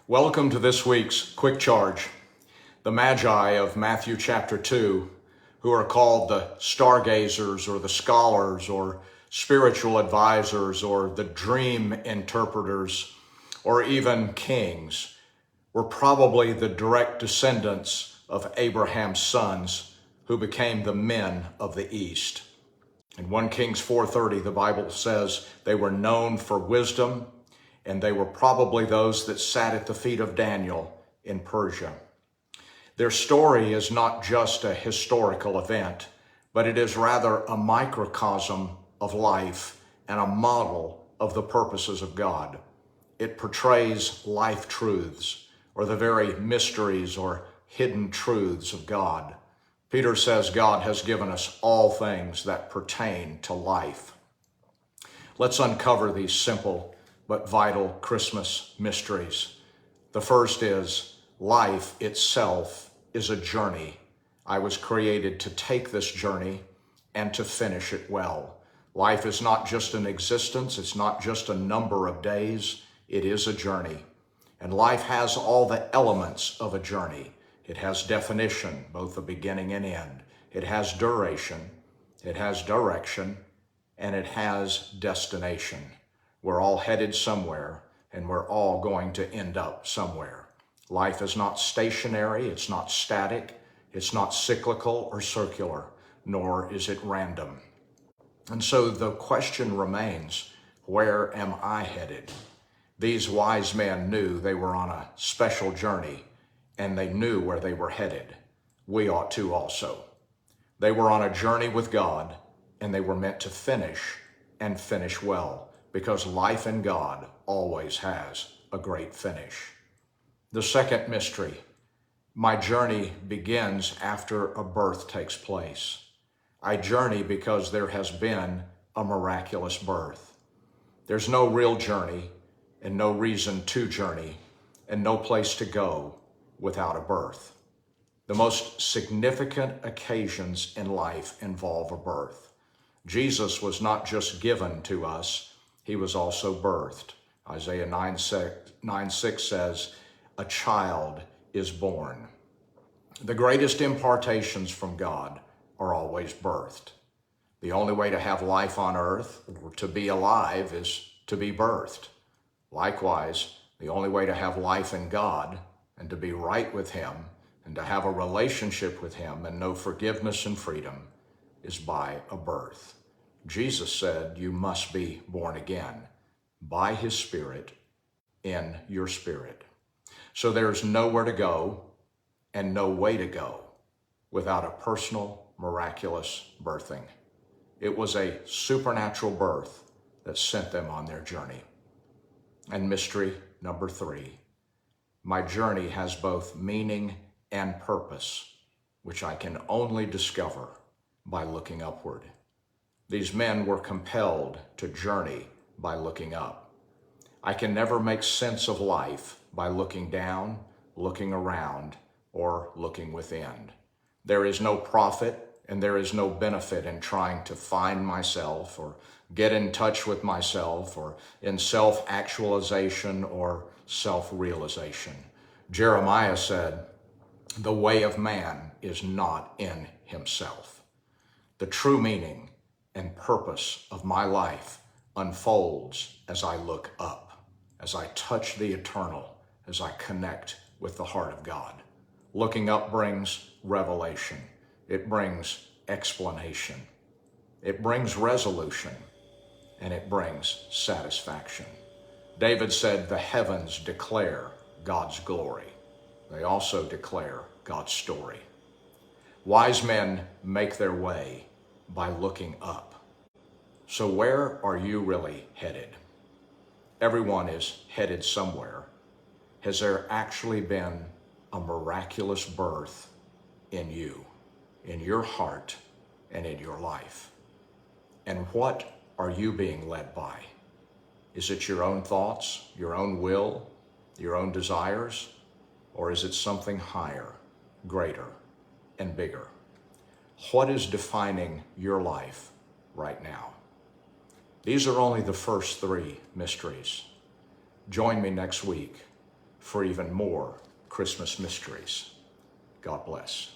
Welcome to this week's Quick Charge. The Magi of Matthew chapter 2, who are called the stargazers or the scholars or spiritual advisors or the dream interpreters or even kings, were probably the direct descendants of Abraham's sons who became the men of the East. In 1 Kings 4:30, the Bible says they were known for wisdom, and they were probably those that sat at the feet of Daniel in Persia. Their story is not just a historical event, but it is rather a microcosm of life and a model of the purposes of God. It portrays life truths, or the very mysteries or hidden truths of God. Peter says God has given us all things that pertain to life. Let's uncover these simple but vital Christmas mysteries. The first is life itself is a journey. I was created to take this journey and to finish it well. Life is not just an existence. It's not just a number of days. It is a journey. And life has all the elements of a journey. It has definition, both the beginning and end. It has duration, it has direction, and it has destination. We're all headed somewhere, and we're all going to end up somewhere. Life is not stationary, it's not static, it's not cyclical or circular, nor is it random. And so the question remains, where am I headed? These wise men knew they were on a special journey, and they knew where they were headed. We ought to also. They were on a journey with God, and they were meant to finish and finish well, because life in God always has a great finish. The second mystery, my journey begins after a birth takes place. I journey because there has been a miraculous birth. There's no real journey and no reason to journey and no place to go without a birth. The most significant occasions in life involve a birth. Jesus was not just given to us, he was also birthed. Isaiah 9:6 says, a child is born. The greatest impartations from God are always birthed. The only way to have life on earth, or to be alive, is to be birthed. Likewise, the only way to have life in God and to be right with him and to have a relationship with him and know forgiveness and freedom is by a birth. Jesus said, you must be born again by his Spirit in your spirit. So there's nowhere to go and no way to go without a personal, miraculous birthing. It was a supernatural birth that sent them on their journey. And mystery number 3, my journey has both meaning and purpose, which I can only discover by looking upward. These men were compelled to journey by looking up. I can never make sense of life by looking down, looking around, or looking within. There is no profit and there is no benefit in trying to find myself or get in touch with myself or in self-actualization or self-realization. Jeremiah said, the way of man is not in himself. The true meaning and purpose of my life unfolds as I look up, as I touch the eternal, as I connect with the heart of God. Looking up brings revelation. It brings explanation. It brings resolution, and it brings satisfaction. David said, the heavens declare God's glory. They also declare God's story. Wise men make their way by looking up. So where are you really headed? Everyone is headed somewhere. Has there actually been a miraculous birth in you, in your heart, and in your life? And what are you being led by? Is it your own thoughts, your own will, your own desires? Or is it something higher, greater, and bigger? What is defining your life right now? These are only the first 3 mysteries. Join me next week for even more Christmas mysteries. God bless.